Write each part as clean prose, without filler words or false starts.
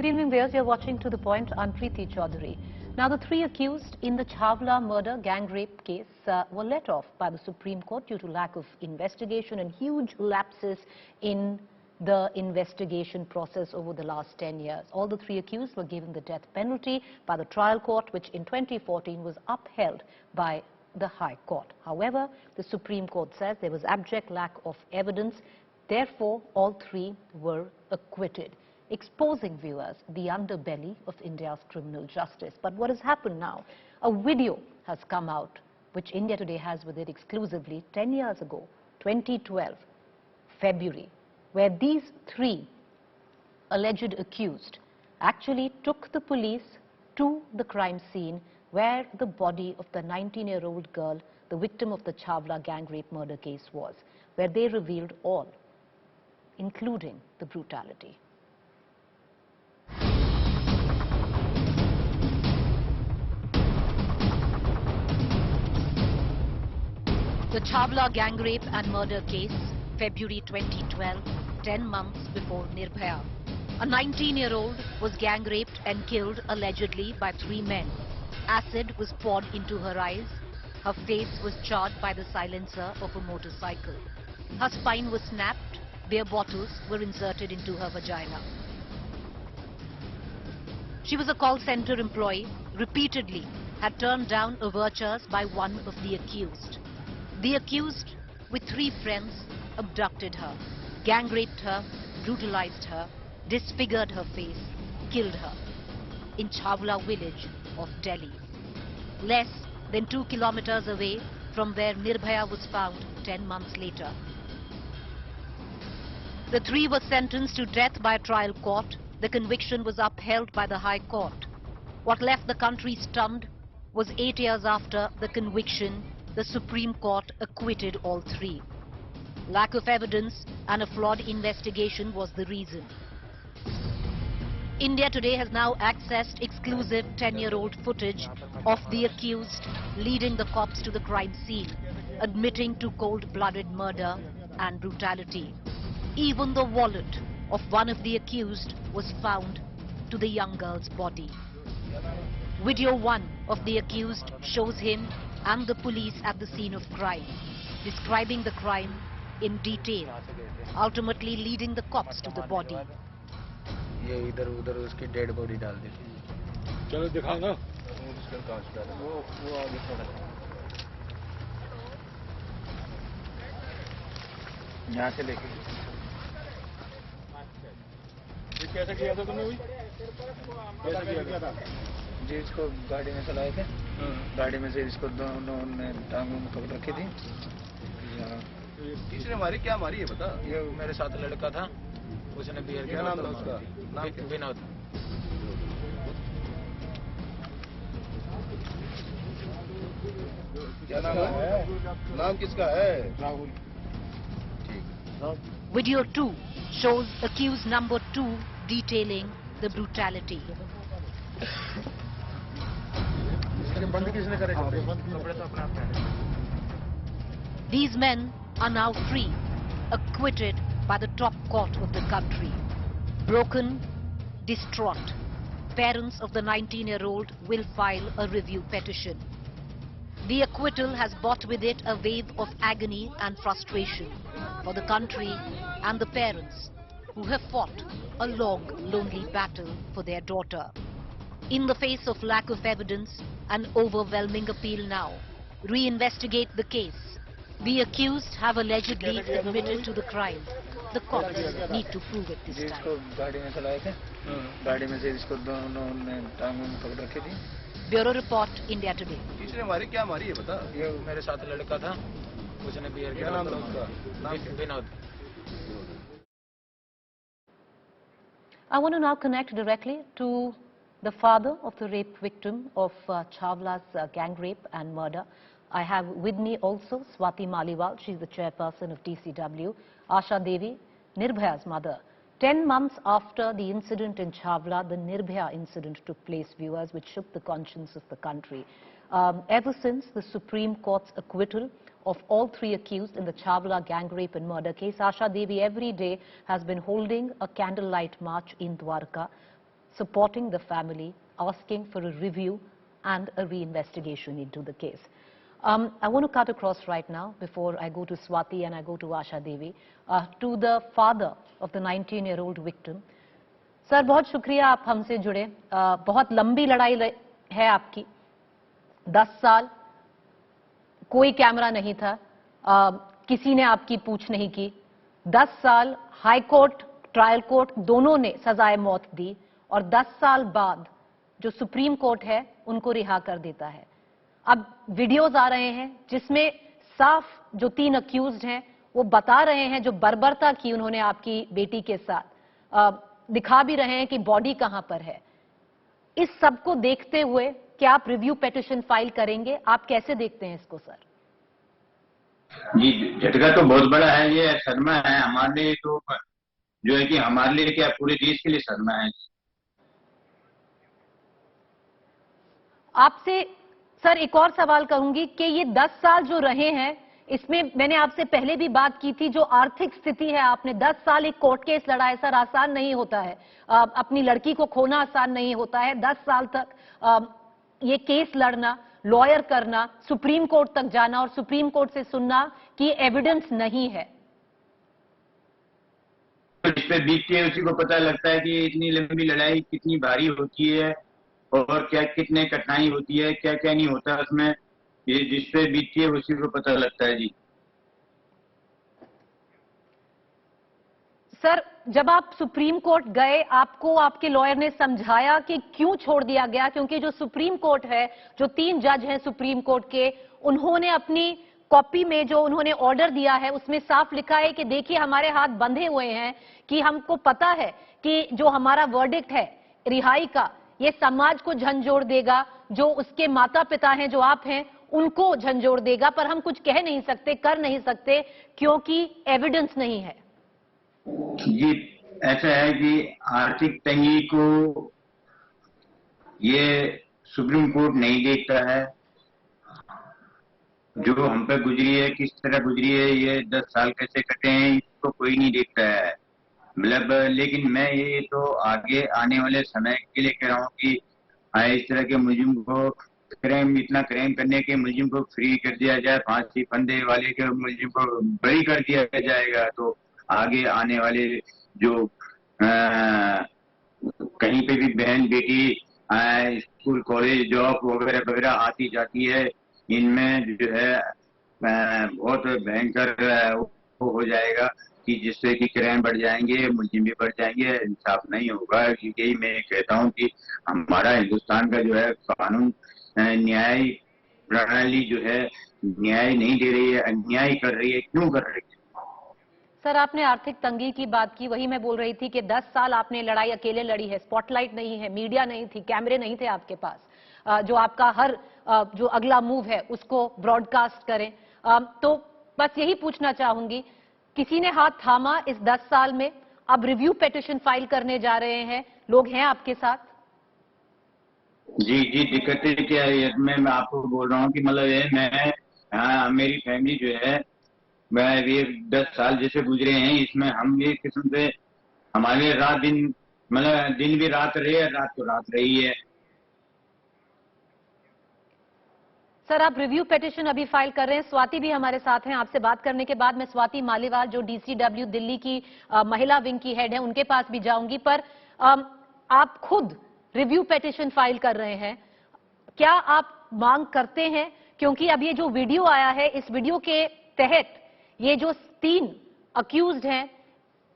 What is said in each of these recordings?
Good evening, viewers. You're watching To The Point. I'm Preeti Chaudhary. Now, the three accused in the Chhawla murder gang rape case were let off by the Supreme Court due to lack of investigation and huge lapses in the investigation process over the last 10 years. All the three accused were given the death penalty by the trial court, which in 2014 was upheld by the High Court. However, the Supreme Court says there was abject lack of evidence. Therefore, all three were acquitted, exposing viewers the underbelly of India's criminal justice. But what has happened now? A video has come out, which India Today has with it exclusively 10 years ago, 2012, February, where these three alleged accused actually took the police to the crime scene where the body of the 19-year-old girl, the victim of the Chhawla gang rape murder case was, where they revealed all, including the brutality. The Chhawla gang rape and murder case, February 2012, 10 months before Nirbhaya. A 19-year-old was gang raped and killed allegedly by three men. Acid was poured into her eyes. Her face was charred by the silencer of a motorcycle. Her spine was snapped. Beer bottles were inserted into her vagina. She was a call center employee, repeatedly had turned down overtures by one of the accused. The accused, with three friends, abducted her, gang raped her, brutalized her, disfigured her face, killed her in Chhawla village of Delhi, less than 2 kilometers away from where Nirbhaya was found 10 months later. The three were sentenced to death by trial court. The conviction was upheld by the High Court. What left the country stunned was 8 years after the conviction, the Supreme Court acquitted all three. Lack of evidence and a flawed investigation was the reason. India Today has now accessed exclusive 10-year-old footage of the accused leading the cops to the crime scene, admitting to cold-blooded murder and brutality. Even the wallet of one of the accused was found to the young girl's body. Video 1 of the accused shows him and the police at the scene of crime, describing the crime in detail, ultimately leading the cops to the body. ये इधर उधर उसकी dead body डाल दी थी। चलो दिखाओ ना। वो आगे थोड़ा यहाँ से लेके कैसे किया था तुमने? कैसे किया था? जी इसको गाड़ी में चलाए थे। गाड़ी में से इसको दोनों ने टांगों में पकड़ रखी थी। किसने मारी, क्या मारी है बता? ये मेरे साथ लड़का था, उसने बियर किया। क्या नाम था उसका? विनोद। क्या नाम है? नाम किसका है? Rahul. Video 2 shows accused number 2 detailing the brutality. These men are now free, acquitted by the top court of the country. Broken, distraught, parents of the 19-year-old will file a review petition. The acquittal has brought with it a wave of agony and frustration for the country and the parents who have fought a long, lonely battle for their daughter. In the face of lack of evidence, an overwhelming appeal now. Reinvestigate the case. The accused have allegedly admitted to the crime. The courts need to prove it this time. गाड़ी में चलाए थे। गाड़ी में से इसको दोनों ने टांगों में पकड़ रखी थी। Bureau Report, India Today. किसने मारी, क्या मारी है बता? ये मेरे साथ लड़का था, उसने बियर किया। क्या नाम था उसका? Vinod. I want to now connect directly to the father of the rape victim of Chhawla's gang rape and murder. I have with me also Swati Maliwal. She's the chairperson of DCW. Asha Devi, Nirbhaya's mother. 10 months after the incident in Chhawla, the Nirbhaya incident took place, viewers, which shook the conscience of the country. Ever since the Supreme Court's acquittal of all three accused in the Chhawla gang rape and murder case, Asha Devi every day has been holding a candlelight march in Dwarka, supporting the family, asking for a review and a reinvestigation into the case. I want to cut across right now before I go to Swati and I go to Asha Devi, to the father of the 19-year-old victim. Sir, बहुत शुक्रिया आप हमसे जुड़े। बहुत लंबी लड़ाई है आपकी। 10 साल कोई कैमरा नहीं था, किसी ने आपकी पूछ नहीं की। 10 साल हाई कोर्ट, ट्रायल कोर्ट दोनों ने सजाए मौत दी और 10 साल बाद जो सुप्रीम कोर्ट है उनको रिहा कर देता है। अब वीडियोस आ रहे हैं जिसमें साफ जो 3 अक्यूज्ड हैं वो बता रहे हैं जो बर्बरता की उन्होंने आपकी बेटी के साथ, दिखा भी रहे हैं कि बॉडी कहां पर है। इस सब को देखते हुए क्या आप रिव्यू पिटीशन फाइल करेंगे? आप कैसे देखते हैं इसको सर? जी, झटका तो बहुत बड़ा है, ये सदमा है हमारे लिए, तो जो है कि हमारे लिए क्या पूरे देश के लिए सदमा है। आपसे सर एक और सवाल करूंगी कि ये 10 साल जो रहे हैं, इसमें मैंने आपसे पहले भी बात की थी, जो आर्थिक स्थिति है, आपने 10 साल एक कोर्ट केस लड़ा है सर, आसान नहीं होता है। अपनी लड़की को खोना आसान नहीं होता है। 10 साल तक ये केस लड़ना, लॉयर करना, सुप्रीम कोर्ट तक जाना और सुप्रीम कोर्ट से सुनना कि एविडेंस नहीं है। जिस पे बीतती है उसी को पता लगता है कि इतनी लंबी लड़ाई कितनी भारी होती है और क्या कितने कठिनाई होती है, क्या क्या नहीं होता उसमें। ये जिस पे बीतती है उसी को पता लगता है। जी सर, जब आप सुप्रीम कोर्ट गए, आपको आपके लॉयर ने समझाया कि क्यों छोड़ दिया गया? क्योंकि जो सुप्रीम कोर्ट है, जो 3 जज हैं सुप्रीम कोर्ट के, उन्होंने अपनी कॉपी में जो उन्होंने ऑर्डर दिया है उसमें साफ लिखा है कि देखिए हमारे हाथ बंधे हुए हैं, कि हमको पता है कि जो हमारा वर्डिक्ट है रिहाई का, ये समाज को झंझोड़ देगा, जो उसके माता पिता हैं, जो आप हैं, उनको झंझोड़ देगा, पर हम कुछ कह नहीं सकते, कर नहीं सकते क्योंकि एविडेंस नहीं है। जी, ऐसा है कि आर्थिक तंगी को ये सुप्रीम कोर्ट नहीं देखता है। जो हम पे गुजरी है, किस तरह गुजरी है, ये 10 साल कैसे कटे हैं, इसको कोई नहीं देखता है। मतलब लेकिन मैं ये तो आगे आने वाले समय के लिए कह रहा हूँ कि इस तरह के मुलजिम को इतना क्राइम करने के मुलजिम को फ्री कर दिया जाए, फांसी फंदे वाले के मुलजिम को बरी कर दिया जाएगा, तो आगे आने वाले जो कहीं पे भी बहन बेटी स्कूल कॉलेज जॉब वगैरह वगैरह आती जाती है, इनमें जो है बहुत भयंकर वो हो जाएगा कि जिससे कि क्राइम बढ़ जाएंगे, मुलजिम भी बढ़ जाएंगे, इंसाफ नहीं होगा। यही मैं कहता हूँ कि हमारा हिंदुस्तान का जो है कानून न्याय प्रणाली जो है न्याय नहीं दे रही है, अन्याय कर रही है। क्यों कर रही है? सर, आपने आर्थिक तंगी की बात की, वही मैं बोल रही थी कि 10 साल आपने लड़ाई अकेले लड़ी है, स्पॉटलाइट नहीं है, मीडिया नहीं थी, कैमरे नहीं थे आपके पास जो आपका हर जो अगला मूव है उसको ब्रॉडकास्ट करें। तो बस यही पूछना चाहूंगी, किसी ने हाथ थामा इस 10 साल में? अब रिव्यू पिटीशन फाइल करने जा रहे हैं, लोग हैं आपके साथ? जी जी, दिक्कतें क्या है, मैं आपको बोल रहा हूँ कि मतलब ये मैं मेरी फैमिली जो है, मैं ये 10 साल जैसे गुजरे हैं, इसमें हम ये किस्म से हमारे रात दिन, मतलब दिन भी रात रही है, रात तो रात रही है। सर, आप रिव्यू पिटीशन अभी फाइल कर रहे हैं। स्वाति भी हमारे साथ हैं। आपसे बात करने के बाद मैं स्वाति मालीवाल, जो डीसीडब्ल्यू दिल्ली की महिला विंग की हेड है, उनके पास भी जाऊंगी। पर आप खुद रिव्यू पिटीशन फाइल कर रहे हैं, क्या आप मांग करते हैं? क्योंकि अब ये जो वीडियो आया है, इस वीडियो के तहत ये जो 3 अक्यूज्ड हैं,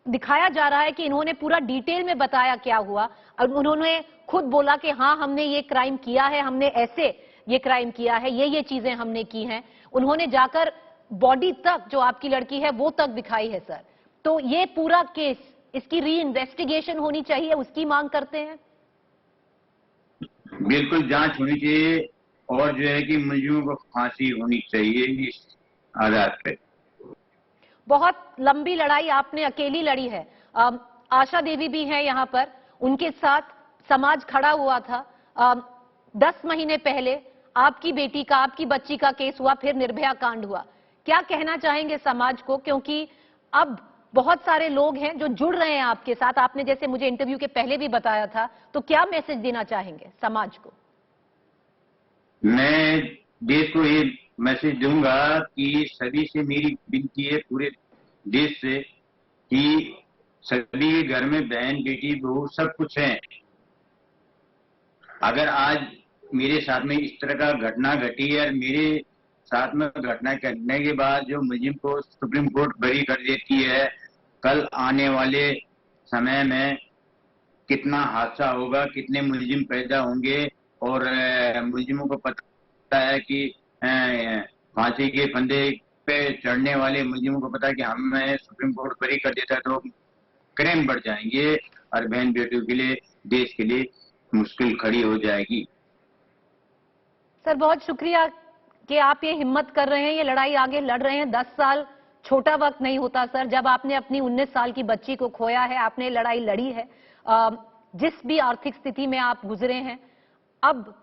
दिखाया जा रहा है कि इन्होंने पूरा डिटेल में बताया क्या हुआ, और उन्होंने खुद बोला कि हाँ हमने ये क्राइम किया है, हमने ऐसे ये क्राइम किया है, ये चीजें हमने की हैं। उन्होंने जाकर बॉडी तक, जो आपकी लड़की है वो तक दिखाई है सर। तो ये पूरा केस, इसकी री इन्वेस्टिगेशन होनी चाहिए, उसकी मांग करते हैं। बिल्कुल जांच होनी चाहिए और जो है कि मुलजिमों को फांसी होनी चाहिए इस आधार पे। बहुत लंबी लड़ाई आपने अकेली लड़ी है। आशा देवी भी हैं यहाँ पर, उनके साथ समाज खड़ा हुआ था। 10 महीने पहले आपकी बेटी का, आपकी बच्ची का केस हुआ, फिर निर्भया कांड हुआ। क्या कहना चाहेंगे समाज को? क्योंकि अब बहुत सारे लोग हैं जो जुड़ रहे हैं आपके साथ, आपने जैसे मुझे इंटरव्यू के पहले भी बताया था, तो क्या मैसेज देना चाहेंगे समाज को? मैं देश को ये मैसेज दूंगा कि सभी से मेरी विनती है, पूरे देश से, कि सभी के घर में बहन बेटी बहू सब कुछ है। अगर आज मेरे साथ में इस तरह का घटना घटी है और मेरे साथ में घटना करने के बाद जो मुलजिम को सुप्रीम कोर्ट बरी कर देती है, कल आने वाले समय में कितना हादसा होगा, कितने मुलजिम पैदा होंगे। और मुलजिमों को पता है कि फांसी के फंदे पे चढ़ने वाले मुलजिमों को पता है कि हमें सुप्रीम कोर्ट बरी कर देता है तो क्राइम बढ़ जाएंगे और बहन बेटियों के लिए, देश के लिए मुश्किल खड़ी हो जाएगी। सर बहुत शुक्रिया कि आप ये हिम्मत कर रहे हैं, ये लड़ाई आगे लड़ रहे हैं। 10 साल छोटा वक्त नहीं होता सर। जब आपने अपनी 19 साल की बच्ची को खोया है, आपने लड़ाई लड़ी है। जिस भी आर्थिक स्थिति में आप गुजरे हैं, अब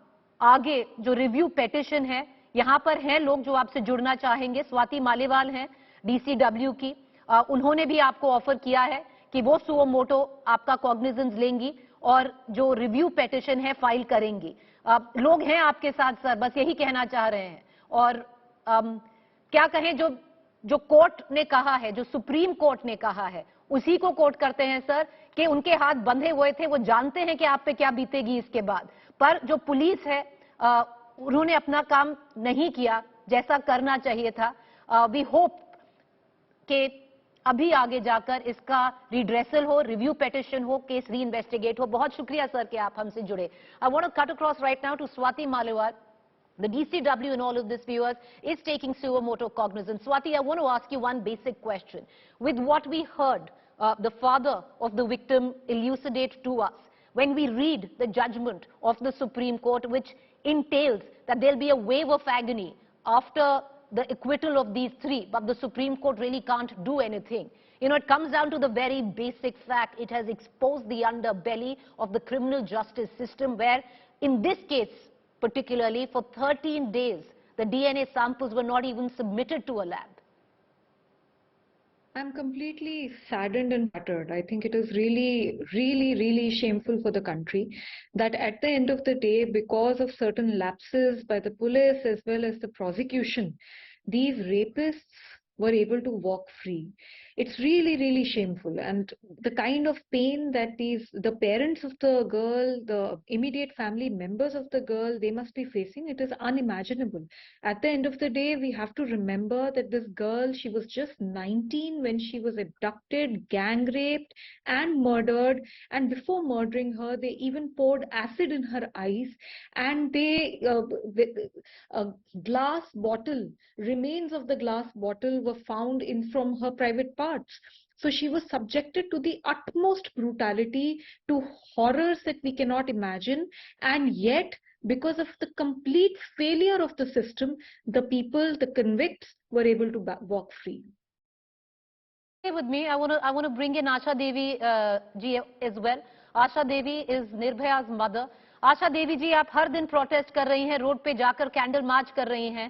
आगे जो रिव्यू पेटिशन है, यहां पर हैं लोग जो आपसे जुड़ना चाहेंगे। स्वाति मालीवाल हैं डीसीडब्ल्यू की, उन्होंने भी आपको ऑफर किया है कि वो सुओ मोटो आपका कॉग्निजेंस लेंगी और जो रिव्यू पेटिशन है फाइल करेंगी। लोग हैं आपके साथ सर, बस यही कहना चाह रहे हैं। और क्या कहें, जो कोर्ट ने कहा है, जो सुप्रीम कोर्ट ने कहा है, उसी को कोर्ट करते हैं सर कि उनके हाथ बंधे हुए थे, वो जानते हैं कि आप पे क्या बीतेगी इसके बाद। पर जो पुलिस है उन्होंने अपना काम नहीं किया जैसा करना चाहिए था। वी होप कि अभी आगे जाकर इसका रिड्रेसल हो, रिव्यू पेटिशन हो, केस री इन्वेस्टिगेट हो। बहुत शुक्रिया सर कि आप हमसे जुड़े। I want to cut across right now to Swati Maliwal. The DCW in all of this, viewers, is taking suo moto cognizance. Swati, I want to ask you one basic question. With what we heard the father of the victim elucidate to us, when we read the judgment of the Supreme Court, which entails that there'll be a wave of agony after the acquittal of these three, but the Supreme Court really can't do anything. You know, it comes down to the very basic fact. It has exposed the underbelly of the criminal justice system, where in this case, particularly for 13 days, the DNA samples were not even submitted to a lab. I'm completely saddened and battered. I think it is really, really, really shameful for the country that at the end of the day, because of certain lapses by the police as well as the prosecution, these rapists were able to walk free. It's really, really shameful. And the kind of pain that the parents of the girl, the immediate family members of the girl, they must be facing, it is unimaginable. At the end of the day, we have to remember that this girl, she was just 19 when she was abducted, gang raped and murdered. And before murdering her, they even poured acid in her eyes, and a glass bottle, remains of the glass bottle were found from her private parts. So she was subjected to the utmost brutality, to horrors that we cannot imagine, and yet because of the complete failure of the system, the people, the convicts, were able to walk free. With me, I want to bring in Asha Devi ji as well. Asha Devi is Nirbhaya's mother. Asha Devi ji, आप हर दिन protest कर रही हैं, road पे जाकर candle march कर रही हैं,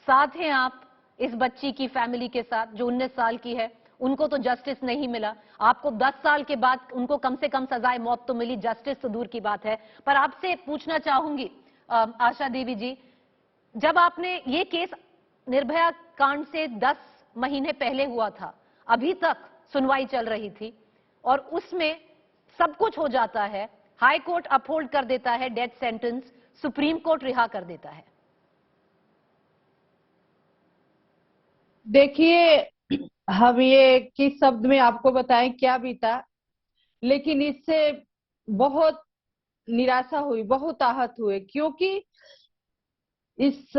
साथ हैं आप इस बच्ची की फैमिली के साथ जो 19 साल की है। उनको तो जस्टिस नहीं मिला, आपको 10 साल के बाद उनको कम से कम सजाए मौत तो मिली, जस्टिस तो दूर की बात है। पर आपसे पूछना चाहूंगी आशा देवी जी, जब आपने ये केस निर्भया कांड से 10 महीने पहले हुआ था, अभी तक सुनवाई चल रही थी और उसमें सब कुछ हो जाता है, हाई कोर्ट अपहोल्ड कर देता है डेथ सेंटेंस, सुप्रीम कोर्ट रिहा कर देता है। देखिए, हम ये किस शब्द में आपको बताएं क्या बीता, लेकिन इससे बहुत निराशा हुई, बहुत आहत हुए, क्योंकि इस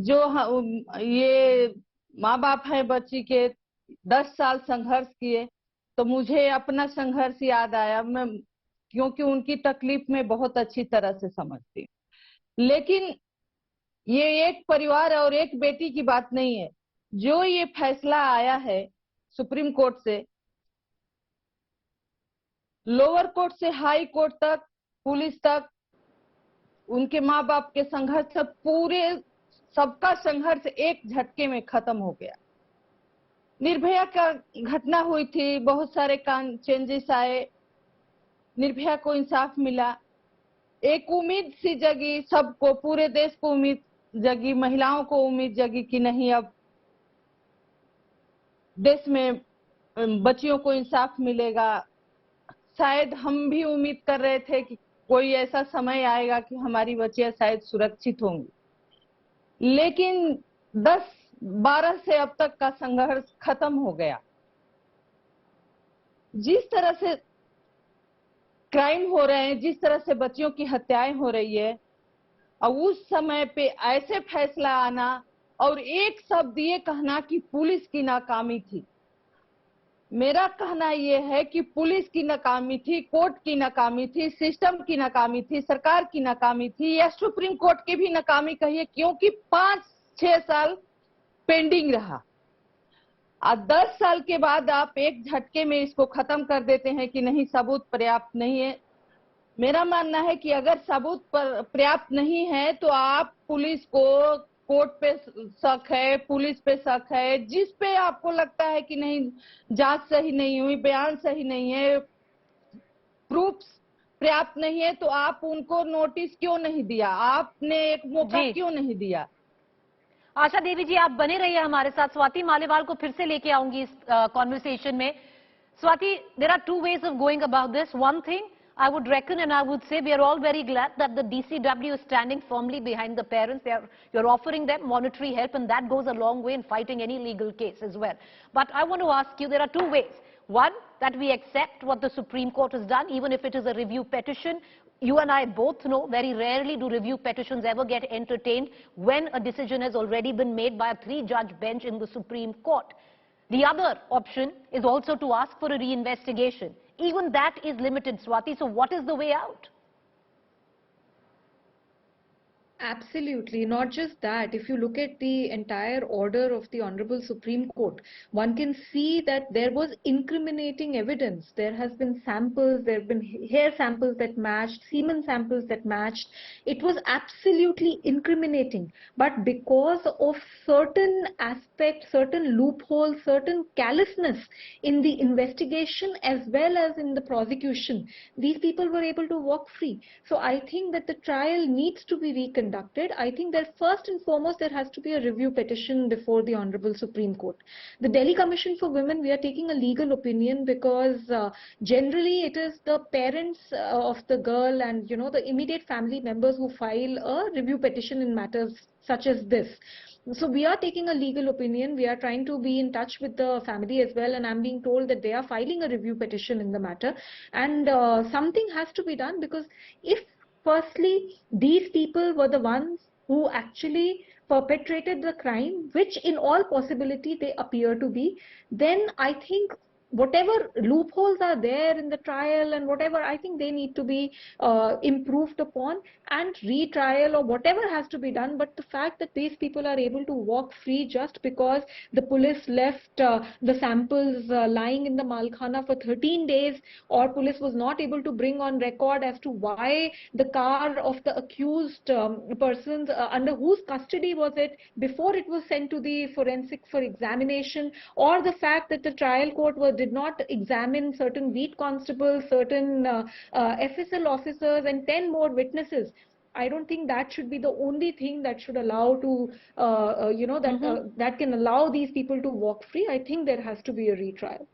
जो ये माँ बाप है बच्ची के 10 साल संघर्ष किए, तो मुझे अपना संघर्ष याद आया, मैं क्योंकि उनकी तकलीफ में बहुत अच्छी तरह से समझती हूँ। लेकिन ये एक परिवार और एक बेटी की बात नहीं है। जो ये फैसला आया है सुप्रीम कोर्ट से, लोअर कोर्ट से हाई कोर्ट तक, पुलिस तक, उनके माँ बाप के संघर्ष से पूरे सबका संघर्ष एक झटके में खत्म हो गया। निर्भया का घटना हुई थी, बहुत सारे चेंजेस आए, निर्भया को इंसाफ मिला, एक उम्मीद सी जगी, सबको, पूरे देश को उम्मीद जगी, महिलाओं को उम्मीद जगी कि नहीं अब देश में बच्चियों को इंसाफ मिलेगा। शायद हम भी उम्मीद कर रहे थे कि कोई ऐसा समय आएगा कि हमारी बच्चियां शायद सुरक्षित होंगी, लेकिन 10-12 से अब तक का संघर्ष खत्म हो गया। जिस तरह से क्राइम हो रहे हैं, जिस तरह से बच्चियों की हत्याएं हो रही है, और उस समय पे ऐसे फैसला आना और एक शब्द ये कहना कि पुलिस की नाकामी थी। मेरा कहना यह है कि पुलिस की नाकामी थी, कोर्ट की नाकामी थी, सिस्टम की नाकामी थी, सरकार की नाकामी थी, या सुप्रीम कोर्ट की भी नाकामी कहिए, क्योंकि 5-6 साल पेंडिंग रहा। और 10 साल के बाद आप एक झटके में इसको खत्म कर देते हैं कि नहीं, सबूत पर्याप्त नहीं है। मेरा मानना है कि अगर सबूत पर्याप्त नहीं है तो आप पुलिस को, कोर्ट पे शक है, पुलिस पे शक है, जिस पे आपको लगता है कि नहीं जांच सही नहीं हुई, बयान सही नहीं है, प्रूफ्स पर्याप्त नहीं है, तो आप उनको नोटिस क्यों नहीं दिया, आपने एक मौका क्यों नहीं दिया। आशा देवी जी, आप बने रहिए हमारे साथ। स्वाति मालेवाल को फिर से लेके आऊंगी इस कॉन्वर्सेशन में। Swati, there are two ways of going about this. One thing I would reckon and I would say, we are all very glad that the DCW is standing firmly behind the parents. You're offering them monetary help, and that goes a long way in fighting any legal case as well. But I want to ask you, there are two ways. One, that we accept what the Supreme Court has done, even if it is a review petition. You and I both know very rarely do review petitions ever get entertained when a decision has already been made by a 3-judge bench in the Supreme Court. The other option is also to ask for a reinvestigation. Even that is limited, Swati. So what is the way out? Absolutely. Not just that. If you look at the entire order of the Honorable Supreme Court, one can see that there was incriminating evidence. There has been samples, there have been hair samples that matched, semen samples that matched. It was absolutely incriminating. But because of certain aspects, certain loopholes, certain callousness in the investigation as well as in the prosecution, these people were able to walk free. So I think that the trial needs to be reconducted. I think that first and foremost there has to be a review petition before the Honorable Supreme Court. The Delhi Commission for Women, we are taking a legal opinion because generally it is the parents of the girl and the immediate family members who file a review petition in matters such as this. So we are taking a legal opinion. We are trying to be in touch with the family as well, and I'm being told that they are filing a review petition in the matter, and something has to be done, because if firstly these people were the ones who actually perpetrated the crime, which in all possibility they appear to be, then I think whatever loopholes are there in the trial and whatever, I think they need to be improved upon and retrial or whatever has to be done. But the fact that these people are able to walk free just because the police left the samples lying in the Malkhana for 13 days, or police was not able to bring on record as to why the car of the accused persons, under whose custody was it before it was sent to the forensic for examination, or the fact that the trial court did not examine certain beat constables, certain FSL officers and 10 more witnesses. I don't think that should be the only thing that should allow to, that can allow these people to walk free. I think there has to be a retrial.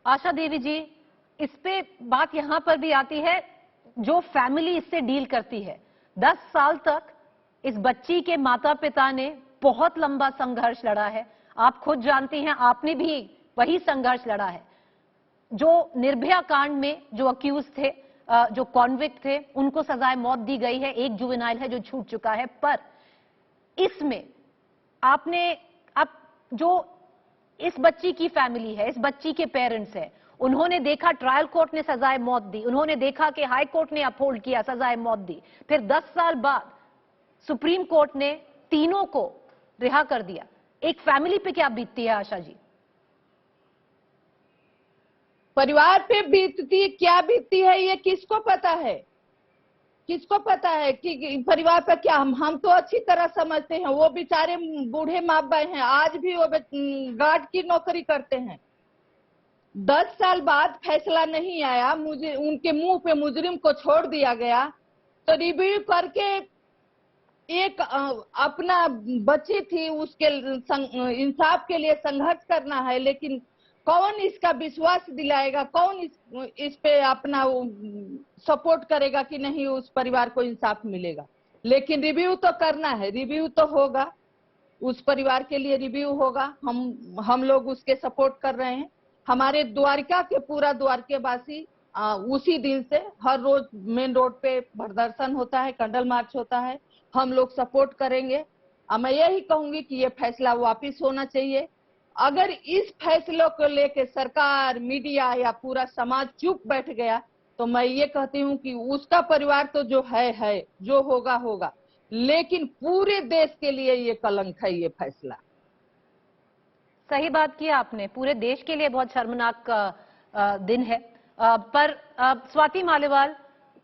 Asha Devi जी, इस पे बात यहाँ पर भी आती है, जो family इससे डील करती है। 10 साल तक इस बच्ची के माता पिता ने बहुत लंबा संघर्ष लड़ा है। आप खुद जानती हैं, आपने भी वही संघर्ष लड़ा है। जो निर्भया कांड में जो अक्यूज थे, जो कॉन्विक्ट थे, उनको सजाए मौत दी गई है। एक जुवेनाइल है जो छूट चुका है, पर इसमें आपने अब जो इस बच्ची की फैमिली है, इस बच्ची के पेरेंट्स है, उन्होंने देखा ट्रायल कोर्ट ने सजाए मौत दी, उन्होंने देखा कि हाई कोर्ट ने अपहोल्ड किया, सजाए मौत दी, फिर 10 साल बाद सुप्रीम कोर्ट ने तीनों को रिहा कर दिया। एक फैमिली पे क्या बीतती है आशा जी? परिवार पे बीतती, क्या बीतती है ये किसको पता है? किसको पता है कि परिवार पर क्या, हम तो अच्छी तरह समझते हैं। वो बेचारे बूढ़े माँ बाप हैं, आज भी वो गार्ड की नौकरी करते हैं। 10 साल बाद फैसला नहीं आया, मुझे उनके मुंह पे मुजरिम को छोड़ दिया गया, तो रिव्यू करके एक अपना बच्ची थी, उसके इंसाफ के लिए संघर्ष करना है। लेकिन कौन इसका विश्वास दिलाएगा, कौन इस पे अपना सपोर्ट करेगा कि नहीं उस परिवार को इंसाफ मिलेगा। लेकिन रिव्यू तो करना है, रिव्यू तो होगा, उस परिवार के लिए रिव्यू होगा। हम लोग उसके सपोर्ट कर रहे हैं। हमारे द्वारका के पूरा द्वारकेवासी उसी दिन से हर रोज मेन रोड पे प्रदर्शन होता है, कैंडल मार्च होता है, हम लोग सपोर्ट करेंगे। मैं यही कहूंगी कि ये फैसला वापिस होना चाहिए। अगर इस फैसलों को लेकर सरकार, मीडिया या पूरा समाज चुप बैठ गया, तो मैं ये कहती हूँ कि उसका परिवार तो जो है, जो होगा होगा, लेकिन पूरे देश के लिए ये कलंक है ये फैसला। सही बात की आपने, पूरे देश के लिए बहुत शर्मनाक दिन है। पर Swati Maliwal,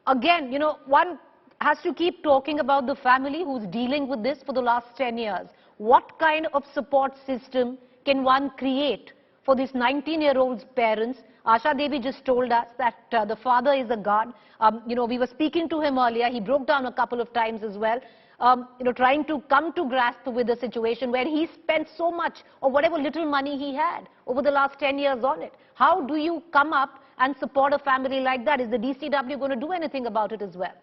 again, you know, one has to keep talking about the family who's dealing with this for the last 10 years. What kind of support system can one create for this 19-year-old's parents? Asha Devi just told us that the father is a guard. You know, we were speaking to him earlier. He broke down a couple of times as well. You know, trying to come to grasp with the situation where he spent so much or whatever little money he had over the last 10 years on it. How do you come up and support a family like that? Is the DCW going to do anything about it as well?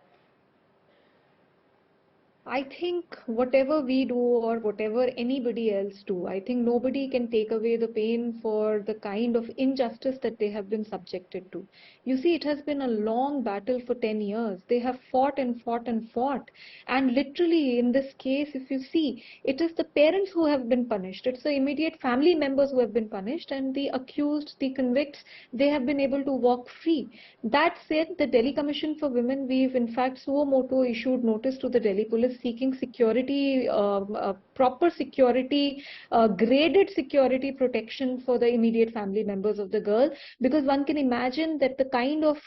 I think whatever we do or whatever anybody else do, I think nobody can take away the pain for the kind of injustice that they have been subjected to. You see, it has been a long battle for 10 years. They have fought and fought and fought. And literally in this case, if you see, it is the parents who have been punished. It's the immediate family members who have been punished, and the accused, the convicts, they have been able to walk free. That said, the Delhi Commission for Women, we've in fact suo moto issued notice to the Delhi police seeking security, proper security, graded security protection for the immediate family members of the girl, because one can imagine that the kind of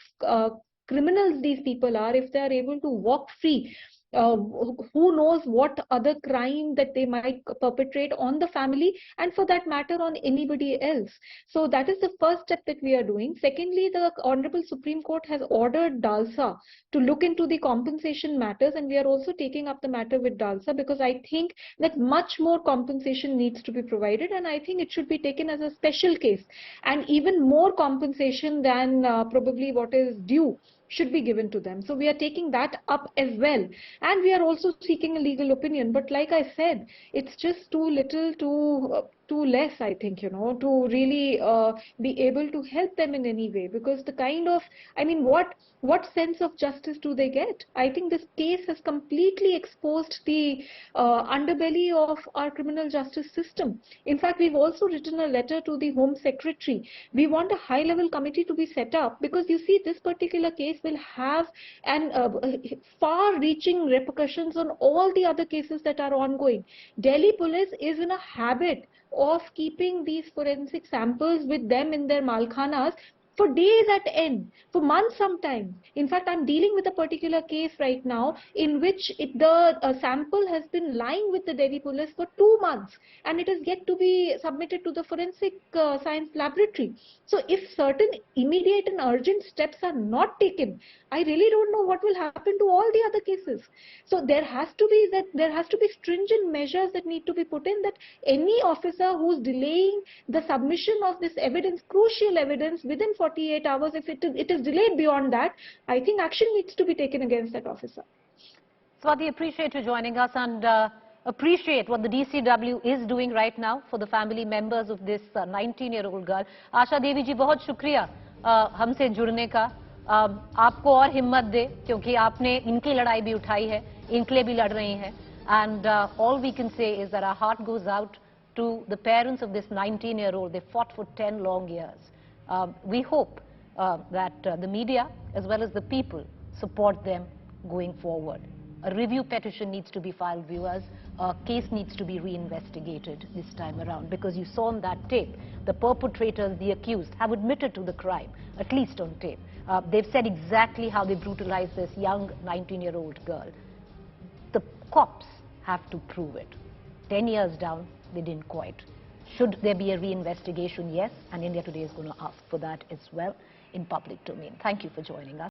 criminals these people are, if they are able to walk free, who knows what other crime that they might perpetrate on the family, and for that matter on anybody else. So that is the first step that we are doing. Secondly, the Honorable Supreme Court has ordered DALSA to look into the compensation matters, and we are also taking up the matter with DALSA, because I think that much more compensation needs to be provided, and I think it should be taken as a special case, and even more compensation than probably what is due should be given to them. So we are taking that up as well, and we are also seeking a legal opinion. But like I said, it's just too little, too less, I think, you know, to really be able to help them in any way, because the kind of, I mean, what sense of justice do they get? I think this case has completely exposed the underbelly of our criminal justice system. In fact, we've also written a letter to the Home Secretary. We want a high-level committee to be set up, because you see, this particular case will have an far-reaching repercussions on all the other cases that are ongoing. Delhi police is in a habit of keeping these forensic samples with them in their malkhanas for days at end, for months sometimes. In fact, I'm dealing with a particular case right now in which the sample has been lying with the Delhi police for 2 months, and it is yet to be submitted to the forensic science laboratory. So if certain immediate and urgent steps are not taken, I really don't know what will happen to all the other cases. So there has to be stringent measures that need to be put in, that any officer who's delaying the submission of this evidence, crucial evidence, within 48 hours, if it is delayed beyond that, I think action needs to be taken against that officer. Swati, appreciate you joining us, and appreciate what the DCW is doing right now for the family members of this 19-year-old girl. Asha Devi ji, बहुत शुक्रिया हमसे जुड़ने का. आपको और हिम्मत दे, क्योंकि आपने इनकी लड़ाई भी उठाई है, इनके लिए भी लड़ रही हैं. And all we can say is that our heart goes out to the parents of this 19-year-old. They fought for 10 long years. We hope that the media as well as the people support them going forward. A review petition needs to be filed, viewers. A case needs to be reinvestigated this time around, because you saw on that tape, the perpetrators, the accused, have admitted to the crime, at least on tape. They've said exactly how they brutalized this young 19-year-old girl. The cops have to prove it. 10 years down, they didn't quite. Should there be a reinvestigation? Yes, and India Today is going to ask for that as well in public domain. Thank you for joining us.